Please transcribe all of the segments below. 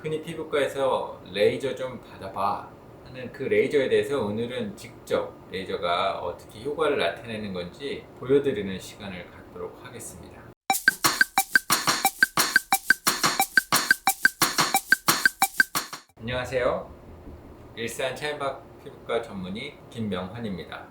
흔히 피부과에서 레이저 좀 받아봐 하는 그 레이저에 대해서 오늘은 직접 레이저가 어떻게 효과를 나타내는 건지 보여드리는 시간을 갖도록 하겠습니다. 안녕하세요. 일산 찰박 피부과 전문의 김명환입니다.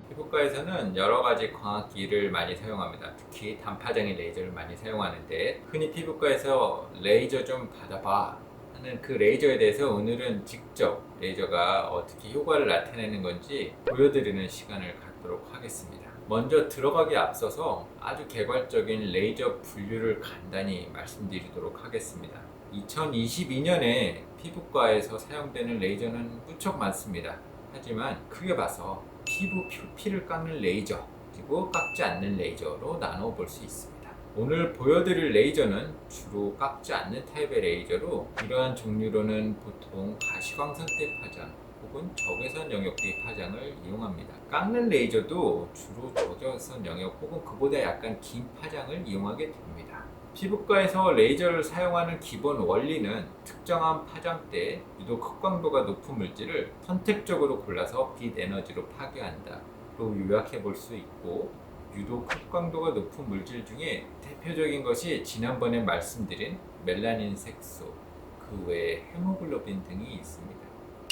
피부과에서는 여러 가지 광학기를 많이 사용합니다. 특히 단파장의 레이저를 많이 사용하는데, 흔히 피부과에서 레이저 좀 받아봐 하는 그 레이저에 대해서 오늘은 직접 레이저가 어떻게 효과를 나타내는 건지 보여드리는 시간을 갖도록 하겠습니다. 먼저 들어가기 앞서서 아주 개괄적인 레이저 분류를 간단히 말씀드리도록 하겠습니다. 2022년에 피부과에서 사용되는 레이저는 무척 많습니다. 하지만 크게 봐서 피부 표피를 깎는 레이저, 그리고 깎지 않는 레이저로 나눠 볼 수 있습니다. 오늘 보여드릴 레이저는 주로 깎지 않는 타입의 레이저로, 이러한 종류로는 보통 가시광선대 파장 혹은 적외선 영역대 파장을 이용합니다. 깎는 레이저도 주로 적외선 영역 혹은 그보다 약간 긴 파장을 이용하게 됩니다. 피부과에서 레이저를 사용하는 기본 원리는 특정한 파장대에 유독 흑광도가 높은 물질을 선택적으로 골라서 빛 에너지로 파괴한다 로 요약해 볼 수 있고, 유독 흑광도가 높은 물질 중에 대표적인 것이 지난번에 말씀드린 멜라닌 색소, 그 외에 헤모글로빈 등이 있습니다.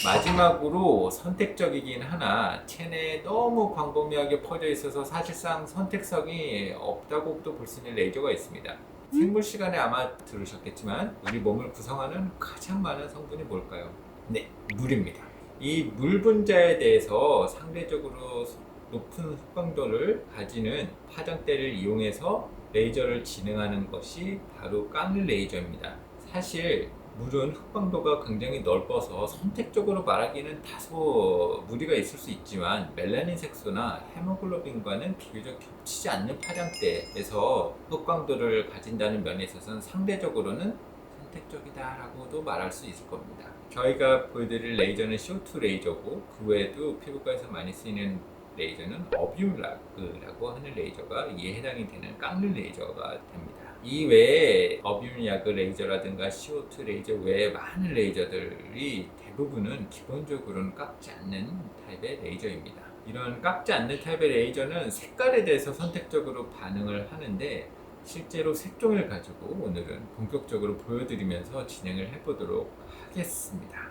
마지막으로 선택적이긴 하나 체내에 너무 광범위하게 퍼져 있어서 사실상 선택성이 없다고도 볼 수 있는 레이저가 있습니다. 생물 시간에 아마 들으셨겠지만 우리 몸을 구성하는 가장 많은 성분이 뭘까요? 네, 물입니다. 이 물 분자에 대해서 상대적으로 높은 흑광도를 가지는 파장대를 이용해서 레이저를 진행하는 것이 바로 깎는 레이저입니다. 사실 물은 흑광도가 굉장히 넓어서 선택적으로 말하기는 다소 무리가 있을 수 있지만, 멜라닌 색소나 헤모글로빈과는 비교적 겹치지 않는 파장대에서 흑광도를 가진다는 면에 있어서는 상대적으로는 선택적이다라고도 말할 수 있을 겁니다. 저희가 보여드릴 레이저는 CO2 레이저고, 그 외에도 피부과에서 많이 쓰이는 레이저는 어비움 야그라고 하는 레이저가 이에 해당이 되는 깎는 레이저가 됩니다. 이 외에 어비움 야그 레이저라든가 CO2 레이저 외에 많은 레이저들이 대부분은 기본적으로는 깎지 않는 타입의 레이저입니다. 이런 깎지 않는 타입의 레이저는 색깔에 대해서 선택적으로 반응을 하는데, 실제로 색종이를 가지고 오늘은 본격적으로 보여드리면서 진행을 해보도록 하겠습니다.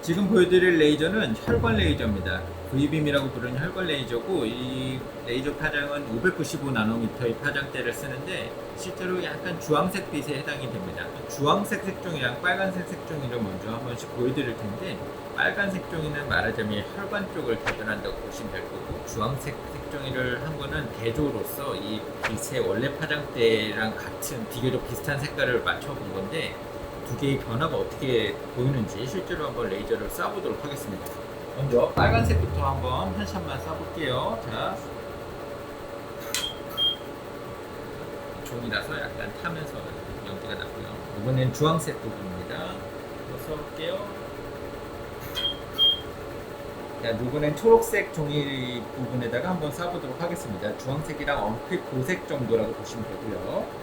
지금 보여드릴 레이저는 혈관 레이저입니다. V빔이라고 부르는 혈관 레이저고, 이 레이저 파장은 595나노미터의 파장대를 쓰는데 실제로 약간 주황색 빛에 해당이 됩니다. 주황색 색종이랑 빨간색 색종이를 먼저 한 번씩 보여드릴 텐데, 빨간색 종이는 말하자면 혈관 쪽을 대변한다고 보시면 될 거고, 주황색 색종이를 한 거는 대조로서 이 빛의 원래 파장대랑 같은 비교적 비슷한 색깔을 맞춰본 건데, 두 개의 변화가 어떻게 보이는지 실제로 한번 레이저를 쏴보도록 하겠습니다. 먼저 빨간색부터 한번 한 샷만 쏴볼게요. 자, 종이라서 약간 타면서 연기가 나고요. 이번엔 주황색 부분입니다. 쏴볼게요. 자, 이번엔 초록색 종이 부분에다가 한번 쏴보도록 하겠습니다. 주황색이랑 얼핏 고색 정도라고 보시면 되고요.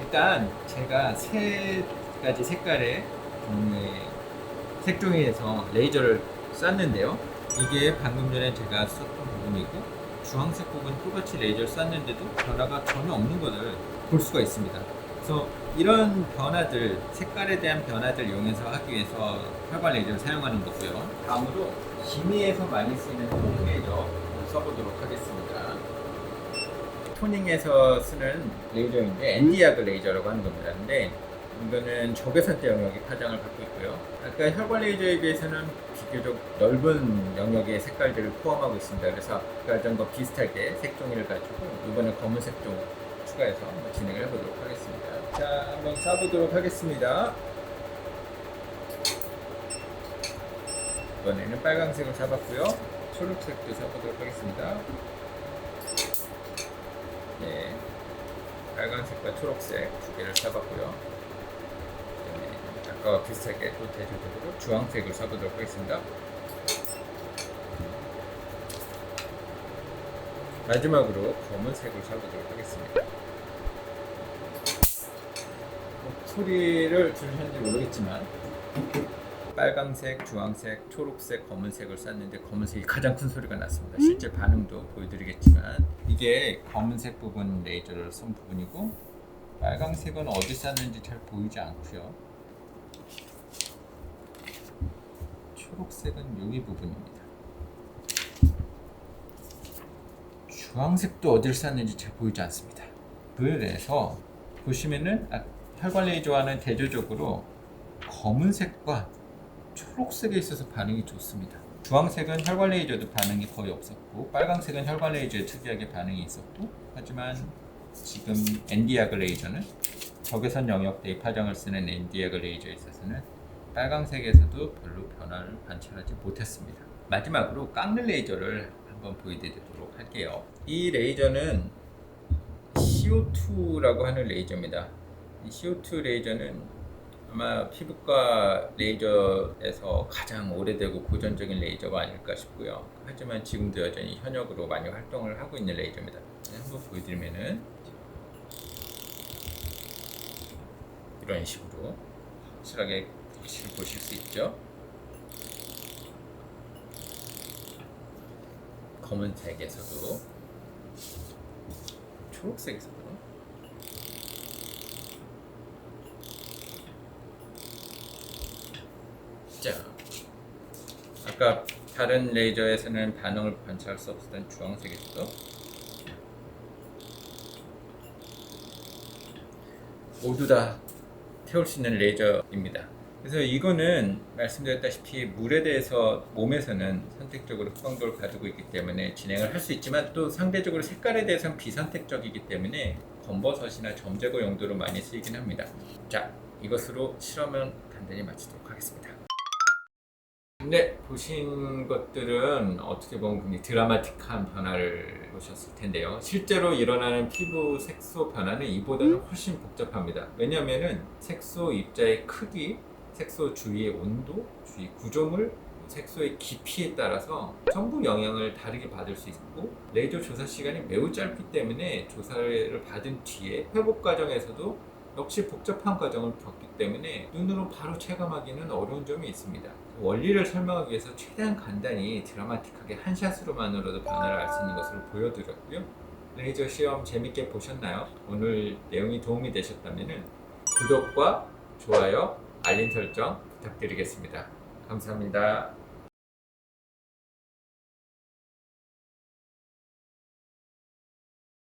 일단 제가 세 가지 색깔의 색종이에서 레이저를 쐈는데요. 이게 방금 전에 제가 썼던 부분이고, 주황색 부분 똑같이 레이저를 쐈는데도 변화가 전혀 없는 것을 볼 수가 있습니다. 그래서 이런 변화들, 색깔에 대한 변화들을 이용해서 하기 위해서 혈관 레이저를 사용하는 거고요. 다음으로 기미에서 많이 쓰이는 토닝 레이저를 써보도록 하겠습니다. 토닝에서 쓰는 레이저인데 엔디야그 레이저라고 하는 겁니다. 근데 이거는 적외선대 영역의 파장을 갖고 있고요. 아까 혈관 레이저에 비해서는 비교적 넓은 영역의 색깔들을 포함하고 있습니다. 그래서 아까 전과 비슷하게 색종이를 가지고 이번에 검은 색종 추가해서 한번 진행을 해보도록 하겠습니다. 자, 한번 쏴보도록 하겠습니다. 이번에는 빨간색을 쏴봤고요. 초록색도 쏴보도록 하겠습니다. 네. 빨간색과 초록색 두 개를 써봤고요. 아까와 비슷하게 또 대조적으로 주황색을 써보도록 하겠습니다. 마지막으로 검은색을 써보도록 하겠습니다. 소리를 들으셨는지 모르겠지만 빨강색, 주황색, 초록색, 검은색을 쐈는데 검은색이 가장 큰 소리가 났습니다. 실제 반응도 보여드리겠지만 이게 검은색 부분 레이저를 쏜 부분이고 빨강색은 어디 쐈는지 잘 보이지 않고요. 초록색은 여기 부분입니다. 주황색도 어디를 쐈는지 잘 보이지 않습니다. 그래서 보시면은 혈관 레이저와는 대조적으로 검은색과 초록색에 있어서 반응이 좋습니다. 주황색은 혈관 레이저도 반응이 거의 없었고 빨강색은 혈관 레이저에 특이하게 반응이 있었고 하지만 지금 엔디아그 레이저는 적외선 영역 대입파장을 쓰는 엔디아그 레이저에 있어서는 빨강색에서도 별로 변화를 관찰하지 못했습니다. 마지막으로 깎는 레이저를 한번 보여드리도록 할게요. 이 레이저는 CO2라고 하는 레이저입니다. 이 CO2 레이저는 아마 피부과 레이저에서 가장 오래되고 고전적인 레이저가 아닐까 싶고요. 하지만 지금도 여전히 현역으로 많이 활동을 하고 있는 레이저입니다. 한번 보여드리면은 이런 식으로 확실하게 빛을 보실 수 있죠. 검은색에서도 초록색에서도 자, 아까 다른 레이저에서는 반응을 관찰할 수 없었던 주황색에서도 모두 다 태울 수 있는 레이저입니다. 그래서 이거는 말씀드렸다시피 물에 대해서 몸에서는 선택적으로 흡광도를 가지고 있기 때문에 진행을 할 수 있지만 또 상대적으로 색깔에 대해서는 비선택적이기 때문에 검버섯이나 점 제거 용도로 많이 쓰이긴 합니다. 자, 이것으로 실험은 간단히 마치도록 하겠습니다. 네, 보신 것들은 어떻게 보면 굉장히 드라마틱한 변화를 보셨을 텐데요. 실제로 일어나는 피부 색소 변화는 이보다는 훨씬 복잡합니다. 왜냐하면 색소 입자의 크기, 색소 주위의 온도, 주위 구조물, 색소의 깊이에 따라서 전부 영향을 다르게 받을 수 있고 레이저 조사 시간이 매우 짧기 때문에 조사를 받은 뒤에 회복 과정에서도 역시 복잡한 과정을 겪기 때문에 눈으로 바로 체감하기는 어려운 점이 있습니다. 원리를 설명하기 위해서 최대한 간단히 드라마틱하게 한 샷으로만으로도 변화를 알 수 있는 것으로 보여드렸고요. 레이저 시험 재밌게 보셨나요? 오늘 내용이 도움이 되셨다면 구독과 좋아요, 알림 설정 부탁드리겠습니다. 감사합니다.